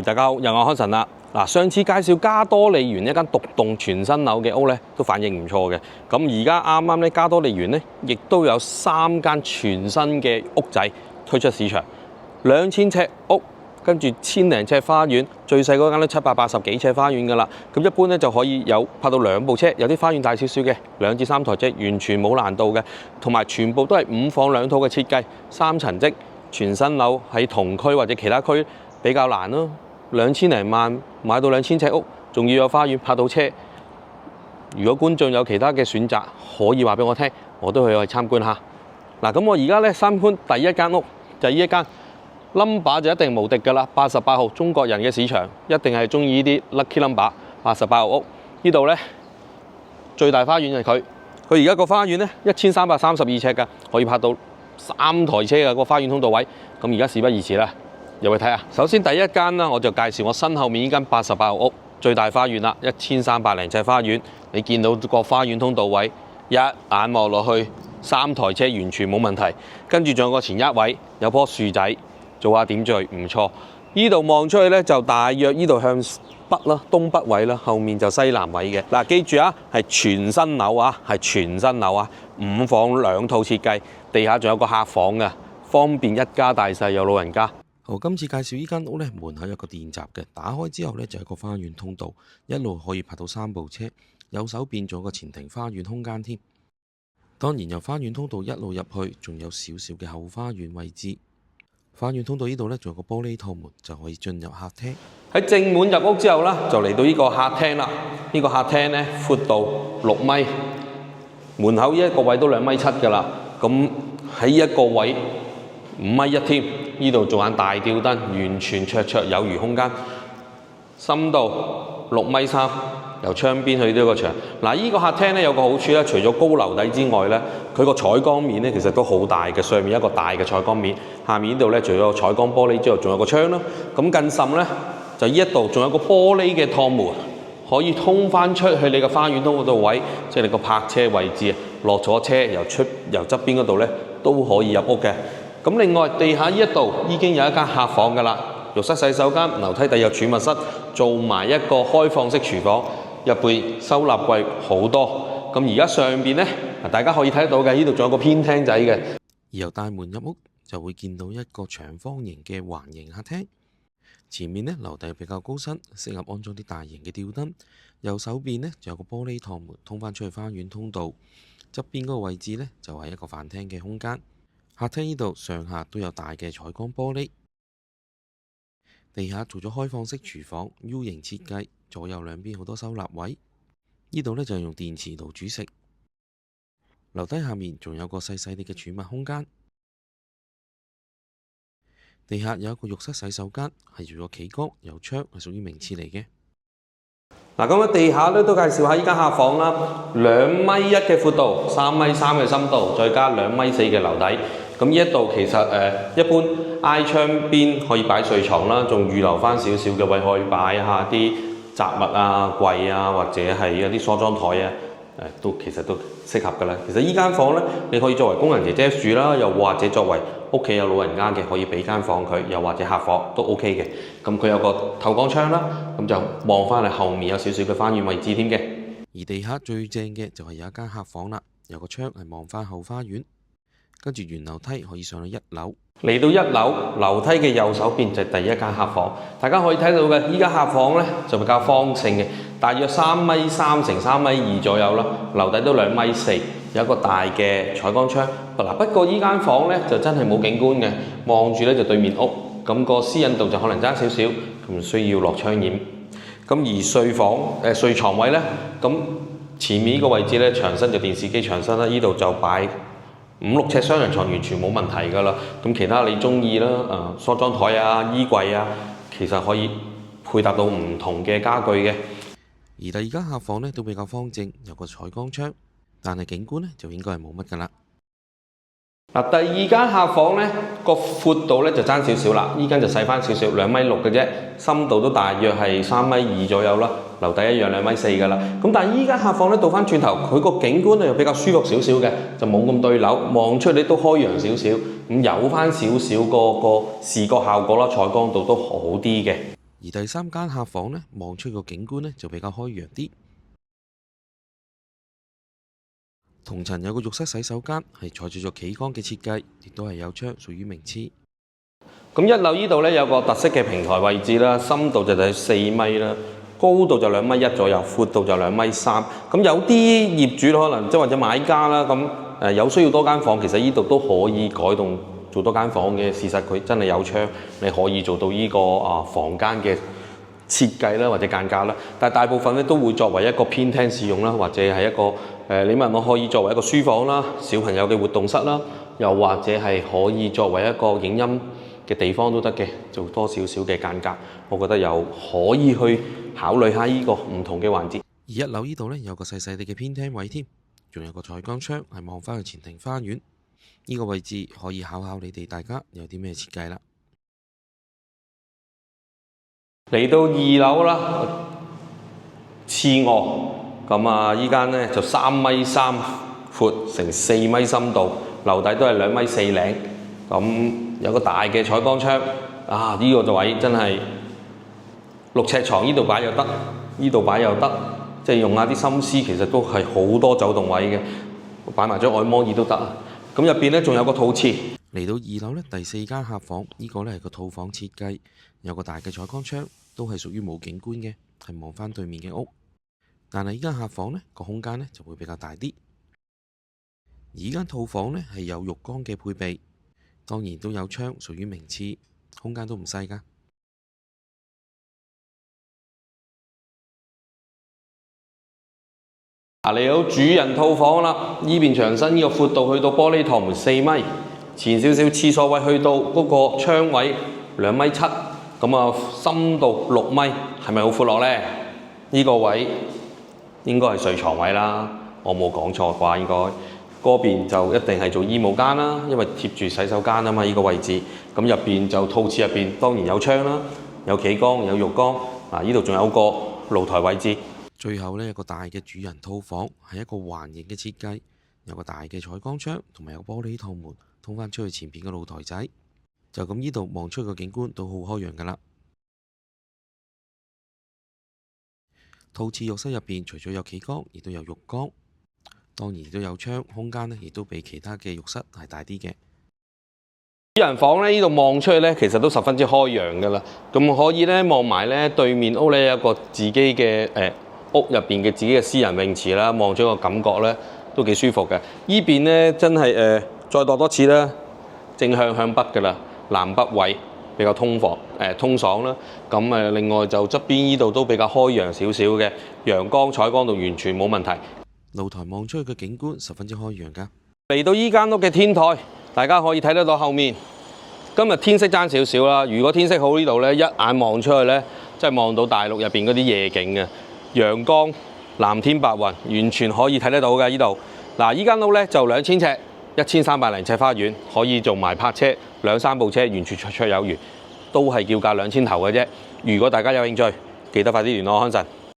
大家好，又我康臣啦。嗱，上次介紹加多利園一間獨棟全新樓嘅屋咧，都反應唔錯嘅。咁而家啱啱咧，加多利園咧，亦都有3間全新嘅屋仔推出市場，2000尺屋，跟住1000零尺花園，最細嗰間都780幾尺花園㗎啦。咁一般咧就可以有泊到2部車，有啲花園大少少嘅2至3台車，完全冇難度嘅。同埋全部都係5房2套嘅設計，3層積，全新樓喺同區或者其他區比較難咯。2000零萬買到2000尺屋，仲要有花園泊到車。如果觀眾有其他嘅選擇，可以話俾我聽，我都去參觀下。嗱，咁我而家咧參觀第一間屋，就係呢一間 number 就一定無敵㗎啦，88號中國人嘅市場一定係中意呢啲 lucky number 88號屋。呢度咧最大花園係佢而家個花園咧1332尺㗎，可以泊到3台車嘅個花園通道位。咁而家事不宜遲啦。入去睇下。首先第一間啦，我就介紹我身後面呢間88號屋最大花園啦，1300零尺花園。你見到個花園通道位，一眼望落去3台車完全冇問題。跟住仲有個前一位，有棵樹仔做下點綴，唔錯。呢度望出去咧就大約呢度向北啦，東北位啦，後面就西南位嘅。嗱，記住啊，係全新樓啊，係全新樓啊，5房2套設計，地下仲有個客房嘅，方便一家大細有老人家。好，今次介紹呢間屋咧，門口有個電閘嘅，打開之後咧就係個花園通道，一路可以泊到3部車，右手邊仲有個前庭花園空間添。當然由花園通道一路入去，仲有少少嘅後花園位置。花園通道呢度咧仲有個玻璃套門，就可以進入客廳。喺正門入屋之後啦，就嚟到呢個客廳啦。呢個客廳咧闊度6米，門口呢一個位都2.7米㗎啦。咁喺一個位5.1米添。呢度做眼大吊燈，完全綽綽有餘空間，深度6.3米，由窗邊去到個牆。嗱，呢個客廳咧有個好處咧，除咗高樓底之外咧，佢個採光面咧其實都好大嘅。上面一個大嘅採光面，下面呢度咧除咗採光玻璃之外，仲有個窗啦。咁更甚咧，就呢一度仲有個玻璃嘅趟門，可以通翻出去你個花園通嗰度位，即係你個泊車位置。落咗車由側邊嗰度咧都可以入屋嘅。咁另外地下呢一度已經有一間客房㗎啦，浴室、洗手間、樓梯底有儲物室，做埋一個開放式廚房，入邊收納櫃好多。咁而家上邊呢，大家可以睇得到嘅，呢度仲有個偏廳仔嘅。而由大門入屋就會見到一個長方形嘅環形客廳，前面呢樓底比較高身，適合安裝啲大型嘅吊燈。右手邊呢就有個玻璃趟門通返出去花園通道，側邊嗰個位置呢就係一個飯廳嘅空間。客廳呢度上下都有大嘅採光玻璃，地下做咗開放式廚房 U 型設計，左右兩邊好多收納位。呢度呢就係用電磁爐煮食。樓梯下面仲有個細細啲嘅儲物空間。地下有一個浴室洗手間，係做咗企缸，有窗，係屬於名廁嚟嘅。嗱，咁喺地下咧都介紹下依間客房啦，2.1米嘅闊度，3.3米嘅深度，再加2.4米嘅樓底。咁呢一度其實一般挨窗邊可以擺睡床啦，仲預留翻少少嘅位可以擺下啲雜物啊、櫃啊，或者係一啲梳妝台啊，其實都適合㗎啦。其實依間房咧，你可以作為工人姐姐住啦，又或者作為屋企有老人家嘅，可以俾間房佢，又或者客房都 OK 嘅。咁佢有個透光窗啦，咁就望翻嚟後面有少少嘅花園位置添嘅。而地下最正嘅就係有一間客房啦，有個窗係望翻後花園。跟住沿樓梯可以上到1樓，嚟到1樓樓梯嘅右手邊就係第一間客房。大家可以睇到嘅，依間客房咧就比較方正嘅，大約3.3米乘3.2米左右啦，樓底都2.4米，有一個大嘅採光窗。嗱，不過依間房咧就真係冇景觀嘅，望住咧就對面屋，咁個私隱度就可能爭少少，唔需要落窗簾。咁而睡床位咧，咁前面呢個位置咧牆身就電視機牆身啦，呢度就擺5-6尺雙人床完全冇問題㗎啦。咁其他你中意啦，梳妝台啊、衣櫃啊，其實可以配搭到唔同嘅家具嘅。而第二間客房呢都比較方正，有個採光窗，但係景觀呢就應該係冇乜㗎啦。嗱，第二間客房咧個闊度咧就爭少少啦，依間就細翻少少，2.6米嘅啫，深度都大約係3.2米左右啦，樓底一樣2.4米㗎啦。咁但係依間客房咧倒翻轉頭，佢個景觀咧又比較舒服少少嘅，就冇咁對樓，望出嚟都開揚少少，咁有翻少少個視覺效果啦，採光度都好啲嘅。而第3間客房呢，望出個景觀呢就比較開揚啲。同層有個浴室洗手間，係採取咗企缸嘅設計，亦都係有窗，屬於名次。咁1樓呢度咧有個特色嘅平台位置啦，深度就係4米啦，高度就2.1米左右，闊度就2.3米。咁有啲業主可能即係或者買家啦，咁有需要多間房，其實呢度都可以改動做多間房嘅。事實佢真係有窗，你可以做到呢個房間嘅設計啦，或者間隔啦。但係大部分咧都會作為一個偏廳使用啦，或者係一個你問我可以作為一個書房啦、小朋友嘅活動室啦，又或者係可以作為一個影音嘅地方都得嘅，做多少少嘅間隔，我覺得又可以去考慮下呢個唔同嘅環節。而1樓呢度呢，有個細細哋嘅偏廳位添，仲有個採光窗係望翻去前庭花園。呢個位置可以考考你哋大家有啲咩設計啦。嚟到2樓啦，次臥咁依間呢就3.3米闊，乘4米深度，樓底都係2.4米咁。有個大嘅採光窗，呢個位真係6尺床，呢度擺又得，呢度擺又得，即係用下啲心思，其實都係好多走動位嘅，擺埋張按摩椅都得。咁入邊咧仲有個套廁。嚟到2樓咧，第4間客房，呢個咧係個套房設計，有個大嘅採光窗，都係屬於冇景觀嘅，係望翻對面嘅屋。但係呢間客房咧個空間咧就會比較大啲。而呢間套房咧係有浴缸嘅配備。當然都有窗，屬於名次，空間都唔細㗎。嚟到主人套房啦，呢邊牆身呢個闊度去到玻璃趟門4米，前少少廁所位去到嗰個窗位2.7米，咁深度6米，係咪好闊落呢？呢個位應該係睡床位啦，我冇講錯啩應該。嗰邊就一定係做衣帽間啦，因為貼住洗手間啊嘛，呢個位置。咁入邊就套廁入邊當然有窗啦，有企缸，有浴缸。呢度仲有個露台位置。最後呢，有個大嘅主人套房，係一個環形嘅設計，有個大嘅採光窗，同埋有玻璃趟門通返出去前邊嘅露台仔。就咁呢度望出個景觀都好開揚㗎啦。套廁浴室入邊除咗有企缸，亦都有浴缸。當然都有窗，空間呢亦都比其他嘅浴室係大啲嘅。主人房呢度望出去呢，其實都十分之開揚㗎啦。咁可以呢望埋呢對面屋呢有個自己嘅屋入邊嘅自己嘅私人泳池啦，望咗個感覺呢都幾舒服嘅。依邊呢真係再度多次啦，正向北㗎啦，南北位比較通爽啦。咁另外就側邊呢度都比較開揚少少嘅，陽光採光度完全冇問題。露台望出去嘅景觀十分之開揚㗎。嚟到依間屋嘅天台，大家可以睇得到後面。今日天色爭少少啦，如果天色好呢度呢，一眼望出去呢，真係望到大陸入邊嗰啲夜景嘅陽光、藍天白雲，完全可以睇得到嘅呢度。嗱，依間屋呢就2000尺，1300零尺花園，可以做埋泊車2-3部車，完全綽綽有餘，都係叫價2000頭嘅啫。如果大家有興趣，記得快啲聯絡康臣。